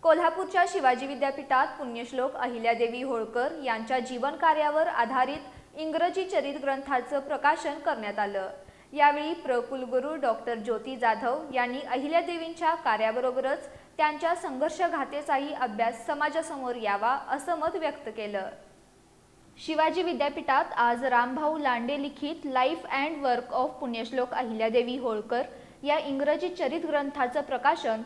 कोल्हापूरच्या शिवाजी विद्यापीठात पुण्यश्लोक अहिल्यादेवी होळकर यांच्या जीवन कार्यावर आधारित इंग्रजी चरित्र ग्रंथाचं प्रकाशन करण्यात आलं। यावेळी कुलगुरू डॉक्टर ज्योती जाधव यांनी अहिल्यादेवींच्या कार्याबरोबरच त्यांच्या संघर्षगाथेचाही अभ्यास समाजासमोर यावा असं मत व्यक्त केलं। शिवाजी विद्यापीठात आज रामभाऊ लांडे लिखित लाईफ अँड वर्क ऑफ पुण्यश्लोक अहिल्यादेवी होळकर या इंग्रजी चरित्र ग्रंथाचं प्रकाशन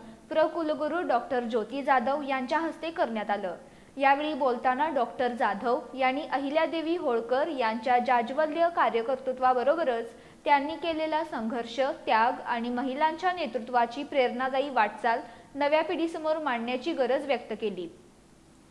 कुलगुरू डॉक्टर ज्योती जाधव यांच्या हस्ते करण्यात आलं। यावेळी बोलताना डॉक्टर जाधव यांनी अहिल्यादेवी होळकर यांच्या जाज्वल्य कार्यकर्तृत्वाबरोबरच त्यांनी केलेला संघर्ष, त्याग आणि महिलांच्या नेतृत्वाची प्रेरणादायी वाटचाल नव्या पिढीसमोर मांडण्याची गरज व्यक्त केली।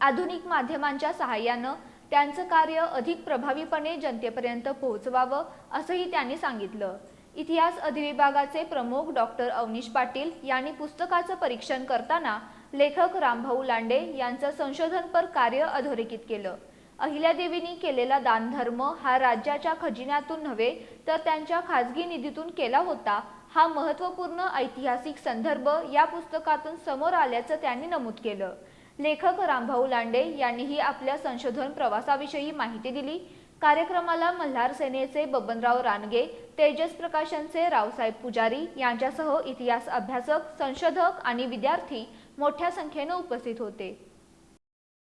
आधुनिक माध्यमांच्या सहाय्याने त्यांचं कार्य अधिक प्रभावीपणे जनतेपर्यंत पोहोचवावं असंही त्यांनी सांगितलं। इतिहास अधिविभागाचे प्रमुख डॉक्टर अवनीश पाटील यांनी पुस्तकाचं परीक्षण करताना लेखक रामभाऊ लांडे यांचं संशोधनपर कार्य अधोरेखित केलं। अहिल्यादेवींनी केलेला दानधर्म हा राज्याच्या खजिन्यातून नव्हे तर त्यांच्या खाजगी निधीतून केला होता, हा महत्त्वपूर्ण ऐतिहासिक संदर्भ या पुस्तकातून समोर आल्याचं त्यांनी नमूद केलं। लेखक रामभाऊ लांडे यांनीही आपल्या संशोधन प्रवासाविषयी माहिती दिली। कार्यक्रमाला मल्हार सेनेचे बबनराव रानगे, तेजस प्रकाशनचे रावसाहेब पुजारी यांच्यासह इतिहास अभ्यासक, संशोधक आणि विद्यार्थी मोठ्या संख्येने उपस्थित होते।